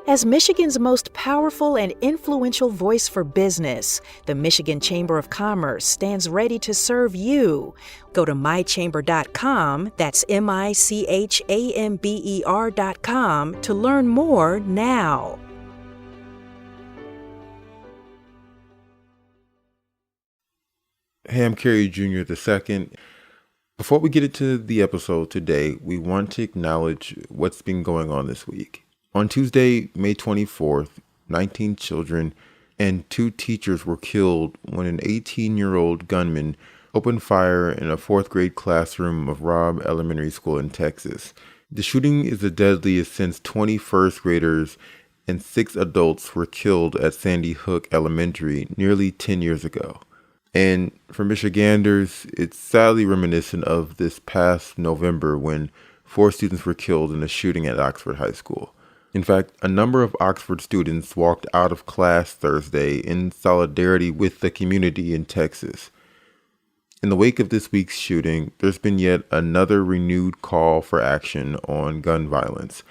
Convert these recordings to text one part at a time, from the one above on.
As Michigan's most powerful and influential voice for business, the Michigan Chamber of Commerce stands ready to serve you. Go to mychamber.com, that's MICHAMBER.com, to learn more now. Hey, I'm Kerry Jr. II. Before we get into the episode today, we want to acknowledge what's been going on this week. On Tuesday, May 24th, 19 children and 2 teachers were killed when an 18-year-old gunman opened fire in a 4th grade classroom of Robb Elementary School in Texas. The shooting is the deadliest since 20 first graders and 6 adults were killed at Sandy Hook Elementary nearly 10 years ago. And for Michiganders, it's sadly reminiscent of this past November when 4 students were killed in a shooting at Oxford High School. In fact, a number of Oxford students walked out of class Thursday in solidarity with the community in Texas. In the wake of this week's shooting, there's been yet another renewed call for action on gun violence.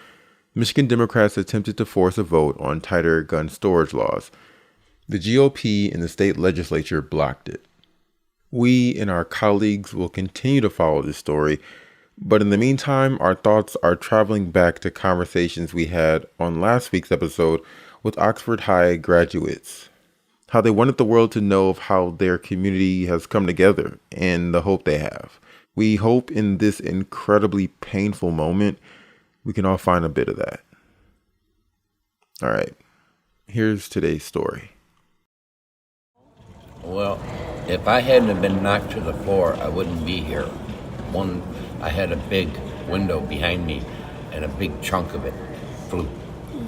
Michigan Democrats attempted to force a vote on tighter gun storage laws. The GOP in the state legislature blocked it. We and our colleagues will continue to follow this story, but in the meantime, our thoughts are traveling back to conversations we had on last week's episode with Oxford High graduates, how they wanted the world to know of how their community has come together and the hope they have. We hope in this incredibly painful moment, we can all find a bit of that. All right, here's today's story. Well, if I hadn't have been knocked to the floor, I wouldn't be here. I had a big window behind me, and a big chunk of it flew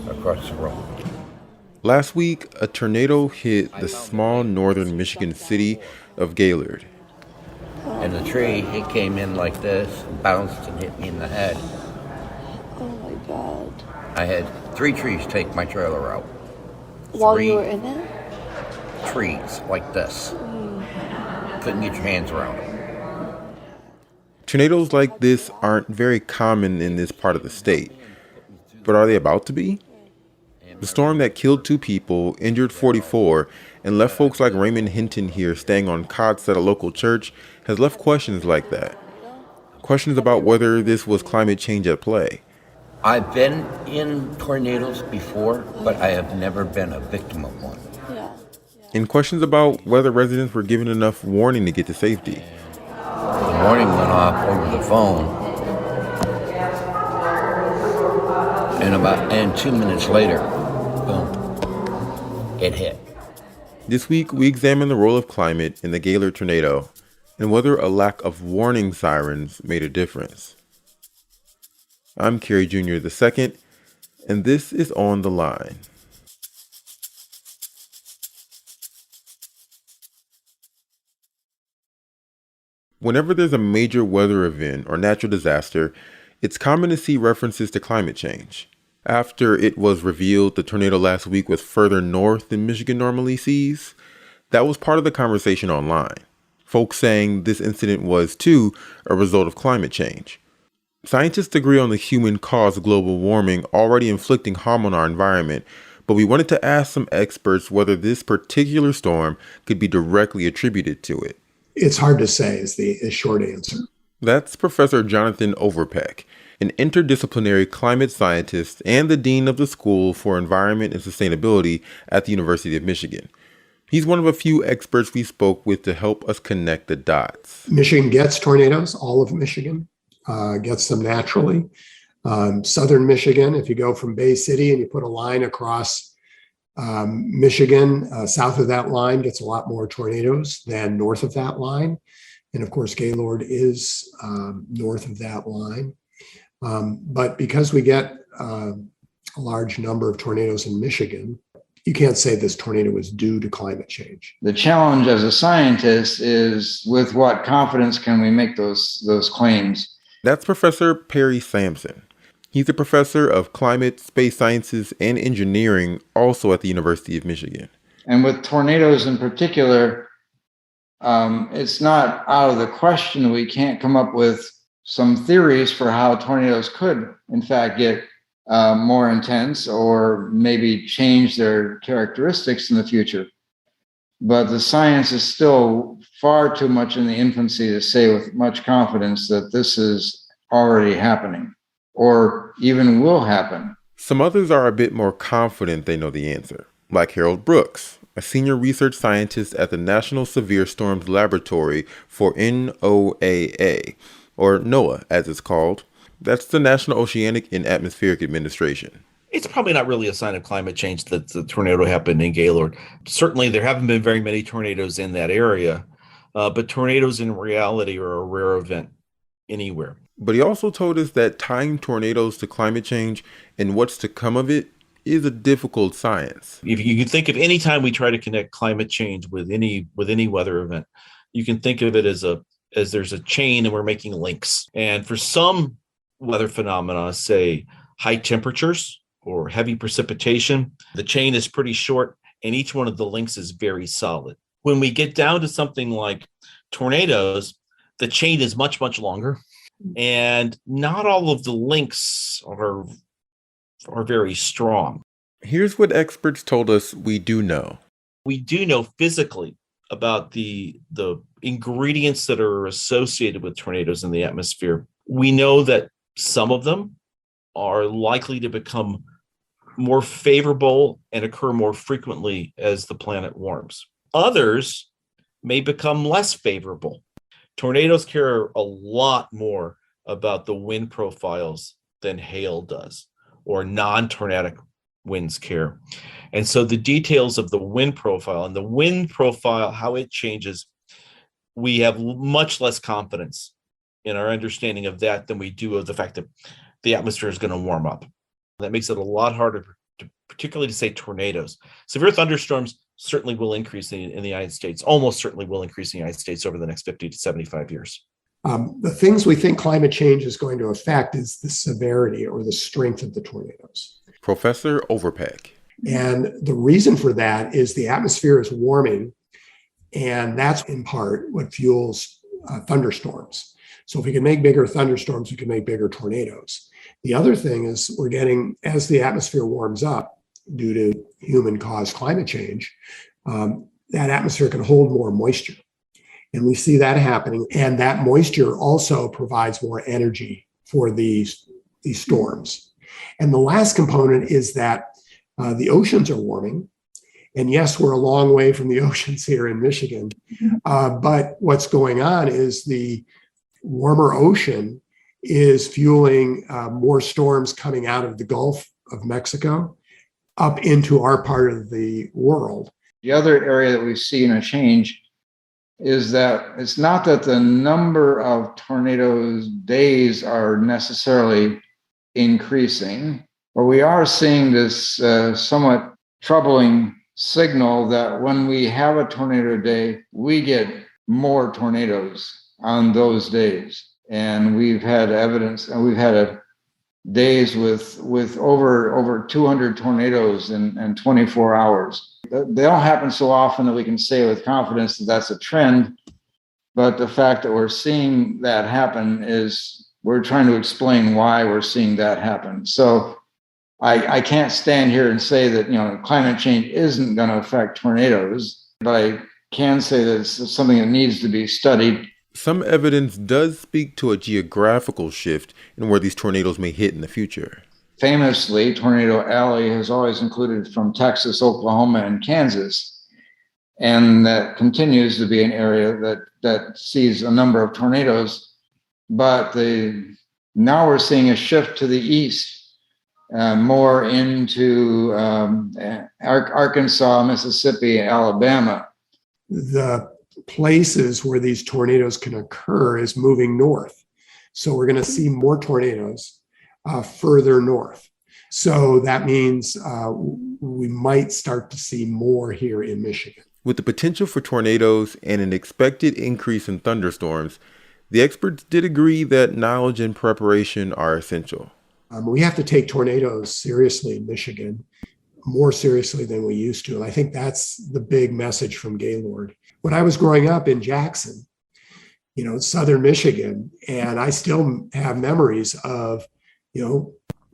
across the room. Last week, a tornado hit the small northern Michigan city of Gaylord. And the tree, it came in like this, bounced and hit me in the head. Oh my God. I had 3 trees take my trailer out. While you were in it? Trees like this. Couldn't get your hands around them. Tornadoes like this aren't very common in this part of the state, but are they about to be? The storm that killed 2 people, injured 44, and left folks like Raymond Hinton here staying on cots at a local church has left questions like that. Questions about whether this was climate change at play. I've been in tornadoes before, but I have never been a victim of one. And questions about whether residents were given enough warning to get to safety. The warning went off over the phone, and 2 minutes later, boom, it hit. This week, we examine the role of climate in the Gaylord tornado and whether a lack of warning sirens made a difference. I'm Kerry Jr. II, and this is On the Line. Whenever there's a major weather event or natural disaster, it's common to see references to climate change. After it was revealed the tornado last week was further north than Michigan normally sees, that was part of the conversation online. Folks saying this incident was, too, a result of climate change. Scientists agree on the human cause of global warming already inflicting harm on our environment, but we wanted to ask some experts whether this particular storm could be directly attributed to it. It's hard to say is the short answer. That's Professor Jonathan Overpeck, an interdisciplinary climate scientist and the dean of the School for Environment and Sustainability at the University of Michigan. He's one of a few experts we spoke with to help us connect the dots. Michigan gets tornadoes, all of Michigan gets them naturally. Southern Michigan, if you go from Bay City and you put a line across Michigan, south of that line gets a lot more tornadoes than north of that line. And of course, Gaylord is north of that line. But because we get a large number of tornadoes in Michigan, you can't say this tornado is due to climate change. The challenge as a scientist is with what confidence can we make those claims? That's Professor Perry Sampson. He's a professor of climate, space sciences, and engineering, also at the University of Michigan. And with tornadoes in particular, it's not out of the question we can't come up with some theories for how tornadoes could, in fact, get more intense or maybe change their characteristics in the future. But the science is still far too much in the infancy to say with much confidence that this is already happening or even will happen. Some others are a bit more confident they know the answer, like Harold Brooks, a senior research scientist at the National Severe Storms Laboratory for NOAA, or NOAA as it's called. That's the National Oceanic and Atmospheric Administration. It's probably not really a sign of climate change that the tornado happened in Gaylord. Certainly, there haven't been very many tornadoes in that area, but tornadoes in reality are a rare event anywhere. But he also told us that tying tornadoes to climate change and what's to come of it is a difficult science. If you can think of any time we try to connect climate change with any weather event, you can think of it as there's a chain and we're making links. And for some weather phenomena, say high temperatures or heavy precipitation, the chain is pretty short and each one of the links is very solid. When we get down to something like tornadoes, the chain is much, much longer. And not all of the links are very strong. Here's what experts told us we do know. We do know physically about the ingredients that are associated with tornadoes in the atmosphere. We know that some of them are likely to become more favorable and occur more frequently as the planet warms. Others may become less favorable. Tornadoes care a lot more about the wind profiles than hail does, or non-tornadic winds care. And so the details of the wind profile and the wind profile, how it changes, we have much less confidence in our understanding of that than we do of the fact that the atmosphere is going to warm up. That makes it a lot harder, particularly to say tornadoes. Severe thunderstorms certainly will increase in the United States, almost certainly will increase in the United States over the next 50 to 75 years. The things we think climate change is going to affect is the severity or the strength of the tornadoes. Professor Overpeck. And the reason for that is the atmosphere is warming, and that's in part what fuels thunderstorms. So if we can make bigger thunderstorms, we can make bigger tornadoes. The other thing is we're getting, as the atmosphere warms up due to human-caused climate change, that atmosphere can hold more moisture. And we see that happening. And that moisture also provides more energy for these storms. And the last component is that the oceans are warming. And yes, we're a long way from the oceans here in Michigan. But what's going on is the warmer ocean is fueling more storms coming out of the Gulf of Mexico up into our part of the world. The other area that we've seen a change is that it's not that the number of tornadoes days are necessarily increasing, but we are seeing this somewhat troubling signal that when we have a tornado day, we get more tornadoes on those days. And we've had evidence, and we've had days with over 200 tornadoes in 24 hours. They don't happen so often that we can say with confidence that that's a trend, but the fact that we're seeing that happen is we're trying to explain why we're seeing that happen. So I can't stand here and say that climate change isn't going to affect tornadoes, but I can say that it's something that needs to be studied. Some evidence does speak to a geographical shift in where these tornadoes may hit in the future. Famously, Tornado Alley has always included from Texas, Oklahoma, and Kansas. And that continues to be an area that sees a number of tornadoes. But now we're seeing a shift to the east, more into Arkansas, Mississippi, Alabama. The places where these tornadoes can occur is moving north. So we're going to see more tornadoes further north. So that means we might start to see more here in Michigan. With the potential for tornadoes and an expected increase in thunderstorms, the experts did agree that knowledge and preparation are essential. We have to take tornadoes seriously in Michigan, more seriously than we used to. And I think that's the big message from Gaylord. When I was growing up in Jackson, southern Michigan, and I still have memories of,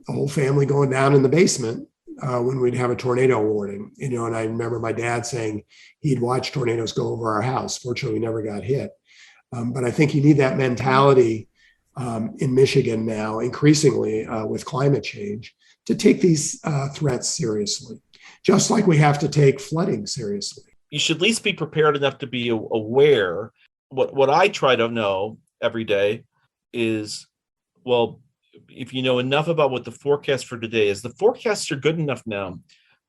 the whole family going down in the basement when we'd have a tornado warning. And I remember my dad saying he'd watch tornadoes go over our house. Fortunately, we never got hit. But I think you need that mentality in Michigan now, increasingly with climate change, to take these threats seriously, just like we have to take flooding seriously. You should at least be prepared enough to be aware. What I try to know every day is, well, if you know enough about what the forecast for today is, the forecasts are good enough now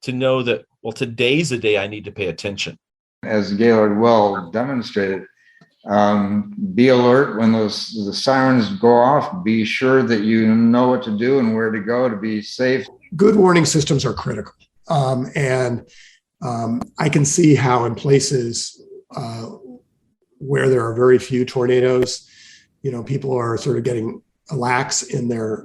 to know that, well, today's a day I need to pay attention. As Gaylord well demonstrated, be alert when the sirens go off. Be sure that you know what to do and where to go to be safe. Good warning systems are critical. And I can see how in places where there are very few tornadoes, people are sort of getting lax in their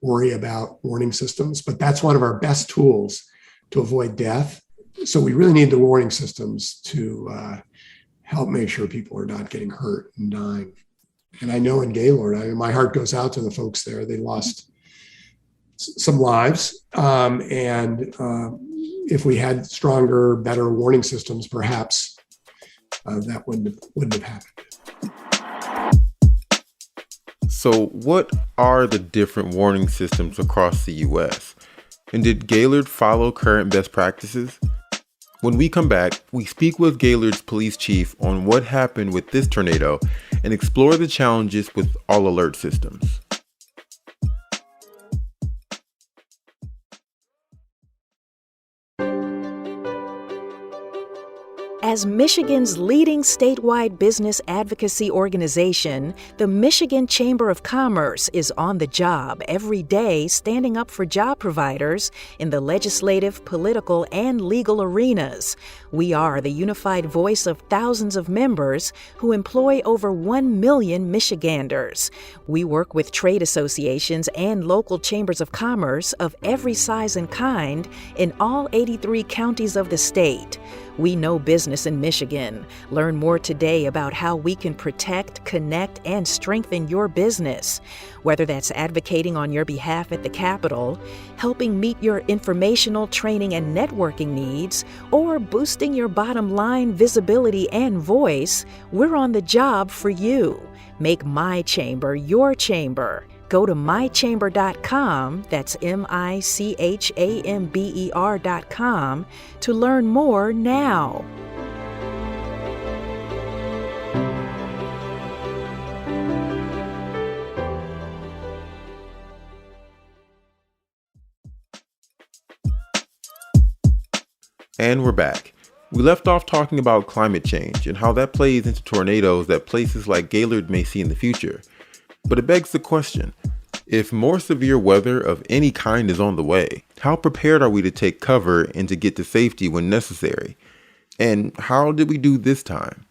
worry about warning systems, but that's one of our best tools to avoid death. So we really need the warning systems to help make sure people are not getting hurt and dying. And I know in Gaylord, my heart goes out to the folks there. They lost some lives. And if we had stronger, better warning systems, perhaps that wouldn't have happened. So what are the different warning systems across the U.S.? And did Gaylord follow current best practices? When we come back, we speak with Gaylord's police chief on what happened with this tornado and explore the challenges with all alert systems. As Michigan's leading statewide business advocacy organization, the Michigan Chamber of Commerce is on the job every day standing up for job providers in the legislative, political, and legal arenas. We are the unified voice of thousands of members who employ over 1 million Michiganders. We work with trade associations and local chambers of commerce of every size and kind in all 83 counties of the state. We know business in Michigan. Learn more today about how we can protect, connect, and strengthen your business. Whether that's advocating on your behalf at the Capitol, helping meet your informational, training, and networking needs, or boosting your bottom line visibility and voice, we're on the job for you. Make my chamber your chamber. Go to mychamber.com, that's MICHAMBER.com, to learn more now. And we're back. We left off talking about climate change and how that plays into tornadoes that places like Gaylord may see in the future. But it begs the question, if more severe weather of any kind is on the way, how prepared are we to take cover and to get to safety when necessary? And how did we do this time?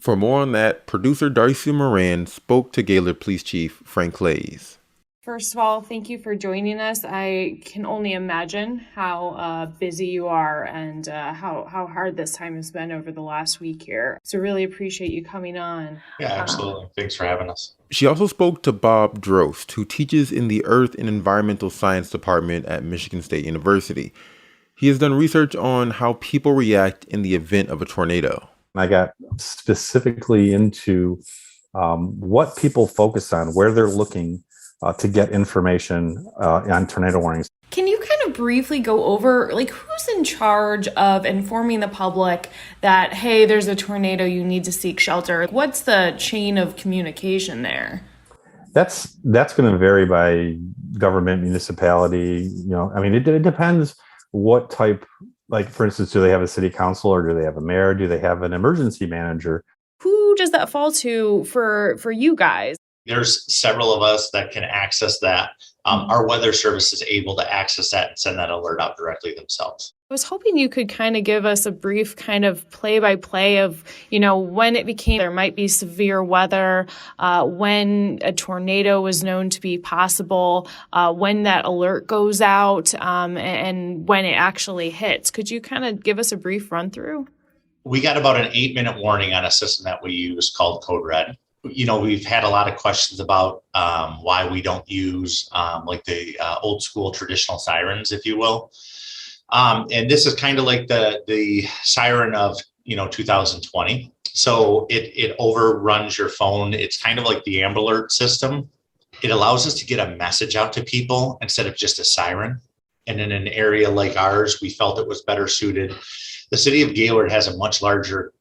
For more on that, producer Darcy Moran spoke to Gaylord Police Chief Frank Clays. First of all, thank you for joining us. I can only imagine how busy you are and how hard this time has been over the last week here. So really appreciate you coming on. Yeah, absolutely. Thanks for having us. She also spoke to Bob Drost, who teaches in the Earth and Environmental Science Department at Michigan State University. He has done research on how people react in the event of a tornado. I got specifically into what people focus on, where they're looking to get information on tornado warnings. Can you kind of briefly go over, who's in charge of informing the public that, hey, there's a tornado, you need to seek shelter? What's the chain of communication there? That's going to vary by government, municipality. It depends what type. For instance, do they have a city council or do they have a mayor? Do they have an emergency manager? Who does that fall to for you guys? There's several of us that can access that. Our weather service is able to access that and send that alert out directly themselves. I was hoping you could kind of give us a brief kind of play-by-play of, when it became there might be severe weather, when a tornado was known to be possible, when that alert goes out, and when it actually hits. Could you kind of give us a brief run-through? We got about an 8-minute warning on a system that we use called Code Red. we've had a lot of questions about why we don't use like the old school traditional sirens, if you will. And this is kind of like the siren of 2020. So it overruns your phone. It's kind of like the Amber Alert system. It allows us to get a message out to people instead of just a siren. And in an area like ours, we felt it was better suited. The city of Gaylord has a much larger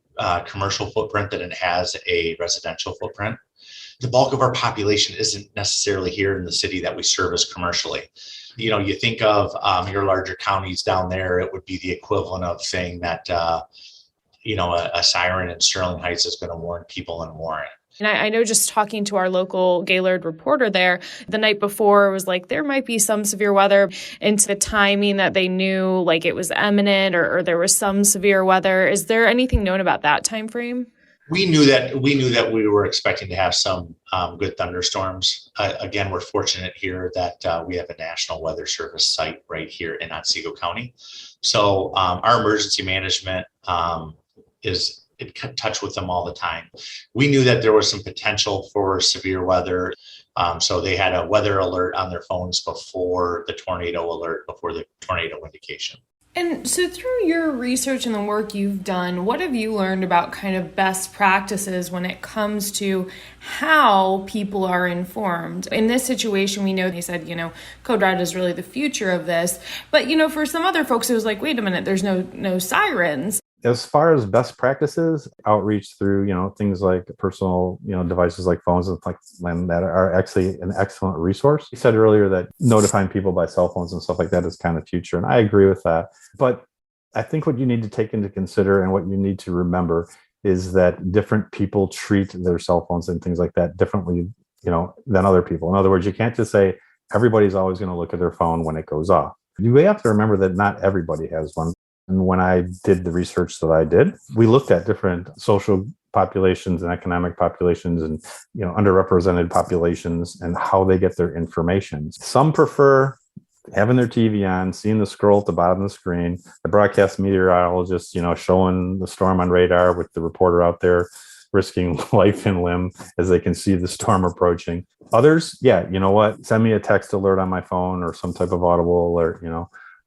commercial footprint than it has a residential footprint. The bulk of our population isn't necessarily here in the city that we service commercially. You think of your larger counties down there, it would be the equivalent of saying that, a siren in Sterling Heights is going to warn people in Warren. And I know just talking to our local Gaylord reporter there, the night before was like, there might be some severe weather, and the timing that they knew like it was imminent or there was some severe weather. Is there anything known about that time frame? We knew that we were expecting to have some good thunderstorms. Again, we're fortunate here that we have a National Weather Service site right here in Otsego County. So our emergency management is in touch with them all the time. We knew that there was some potential for severe weather. So they had a weather alert on their phones before the tornado alert, before the tornado indication. And so through your research and the work you've done, what have you learned about kind of best practices when it comes to how people are informed? In this situation, we know they said, code red is really the future of this. But, for some other folks, it was like, wait a minute, there's no sirens. As far as best practices, outreach through, things like personal, devices like phones and like that are actually an excellent resource. You said earlier that notifying people by cell phones and stuff like that is kind of future. And I agree with that. But I think what you need to take into consider and what you need to remember is that different people treat their cell phones and things like that differently, than other people. In other words, you can't just say everybody's always going to look at their phone when it goes off. You have to remember that not everybody has one. And when I did the research that I did, we looked at different social populations and economic populations and, underrepresented populations and how they get their information. Some prefer having their TV on, seeing the scroll at the bottom of the screen, the broadcast meteorologist, showing the storm on radar with the reporter out there risking life and limb as they can see the storm approaching. Others, send me a text alert on my phone or some type of audible alert,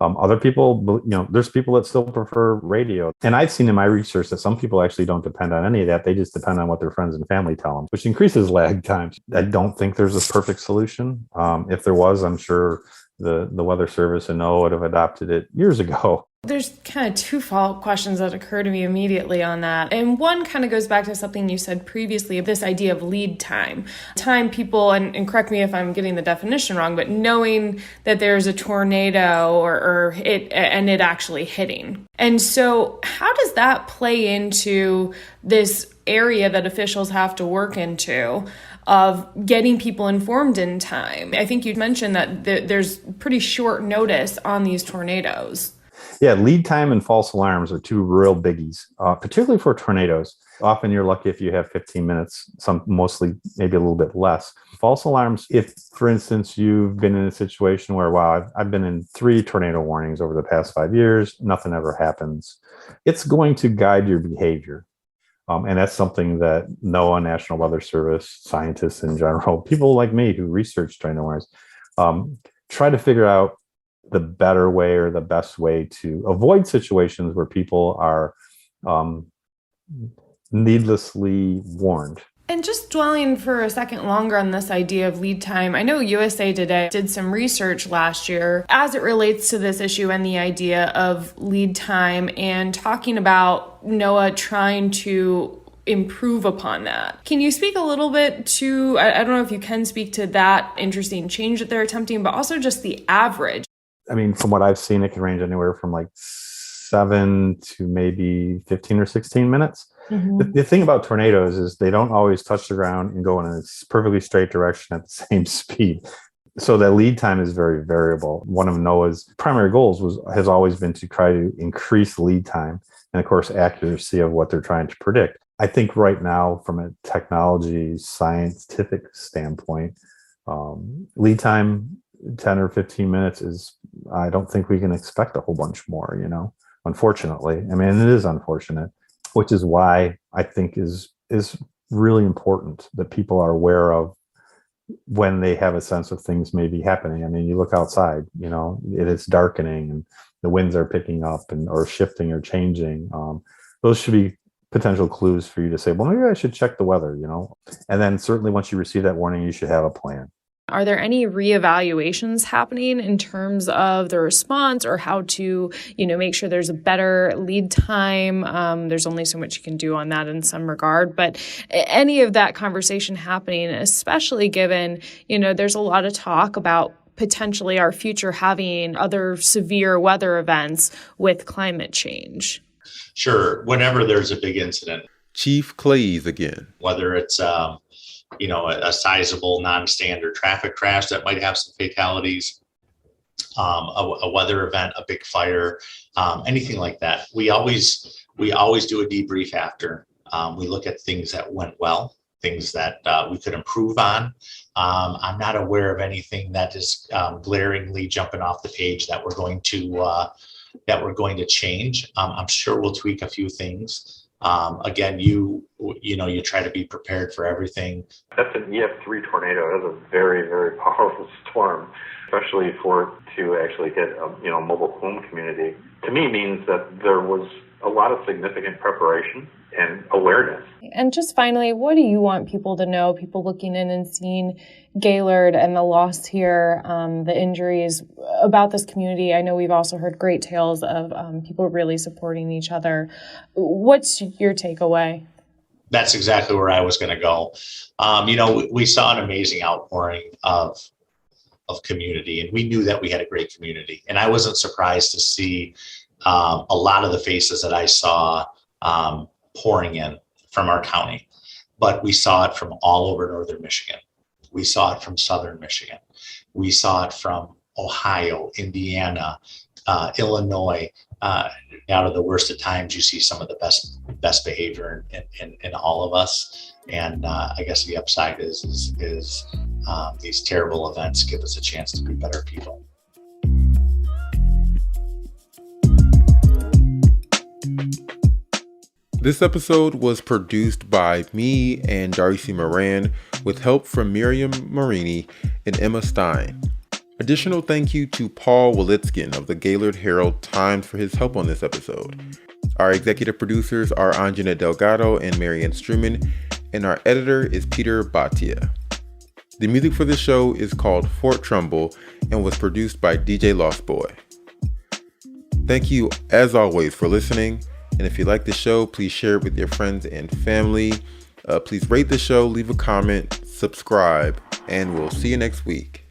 Other people, there's people that still prefer radio. And I've seen in my research that some people actually don't depend on any of that. They just depend on what their friends and family tell them, which increases lag times. I don't think there's a perfect solution. If there was, I'm sure the Weather Service and NOAA would have adopted it years ago. There's kind of two follow-up questions that occur to me immediately on that. And one kind of goes back to something you said previously, this idea of lead time. Time people, and correct me if I'm getting the definition wrong, but knowing that there's a tornado or it actually hitting. And so how does that play into this area that officials have to work into of getting people informed in time? I think you mentioned that there's pretty short notice on these tornadoes. Yeah, lead time and false alarms are two real biggies, particularly for tornadoes. Often you're lucky if you have 15 minutes, mostly maybe a little bit less. False alarms, if, for instance, you've been in a situation where, wow, I've been in 3 tornado warnings over the past 5 years, nothing ever happens. It's going to guide your behavior. And that's something that NOAA, National Weather Service, scientists in general, people like me who research tornado warnings, try to figure out the better way or the best way to avoid situations where people are needlessly warned. And just dwelling for a second longer on this idea of lead time, I know USA Today did some research last year as it relates to this issue and the idea of lead time and talking about NOAA trying to improve upon that. Can you speak a little bit to, I don't know if you can speak to that interesting change that they're attempting, but also just the average? I mean, from what I've seen, it can range anywhere from like 7 to maybe 15 or 16 minutes. Mm-hmm. The thing about tornadoes is they don't always touch the ground and go in a perfectly straight direction at the same speed. So that lead time is very variable. One of NOAA's primary goals has always been to try to increase lead time and, of course, accuracy of what they're trying to predict. I think right now, from a technology, scientific standpoint, lead time 10 or 15 minutes is, I don't think we can expect a whole bunch more, unfortunately. I mean, it is unfortunate, which is why I think is really important that people are aware of when they have a sense of things may be happening. I mean, you look outside, it is darkening and the winds are picking up or shifting or changing. Those should be potential clues for you to say, well, maybe I should check the weather, and then certainly once you receive that warning, you should have a plan. Are there any reevaluations happening in terms of the response or how to, make sure there's a better lead time? There's only so much you can do on that in some regard, but any of that conversation happening, especially given, there's a lot of talk about potentially our future having other severe weather events with climate change. Sure. Whenever there's a big incident. Chief Clays again. Whether it's a sizable non-standard traffic crash that might have some fatalities, a weather event, a big fire, anything like that. We always do a debrief after. We look at things that went well, things that we could improve on. I'm not aware of anything that is glaringly jumping off the page that we're going to change. I'm sure we'll tweak a few things. Again, you try to be prepared for everything. That's an EF3 tornado. That's a very, very powerful storm, especially to actually hit a mobile home community. To me, means that there was a lot of significant preparation and awareness. And just finally, what do you want people to know, people looking in and seeing Gaylord and the loss here, the injuries about this community? I know we've also heard great tales of people really supporting each other. What's your takeaway? That's exactly where I was going to go. We saw an amazing outpouring of community, and we knew that we had a great community. And I wasn't surprised to see a lot of the faces that I saw pouring in from our county, but we saw it from all over northern Michigan. We saw it from southern Michigan. We saw it from Ohio, Indiana, Illinois. Out of the worst of times, you see some of the best behavior in all of us. And I guess the upside is these terrible events give us a chance to be better people. This episode was produced by me and Darcy Moran with help from Miriam Marini and Emma Stein. Additional thank you to Paul Walitskin of the Gaylord Herald Times for his help on this episode. Our executive producers are Anjana Delgado and Marianne Struman, and our editor is Peter Bhatia. The music for this show is called Fort Trumbull and was produced by DJ Lost Boy. Thank you, as always, for listening. And if you like the show, please share it with your friends and family. Please rate the show, leave a comment, subscribe, and we'll see you next week.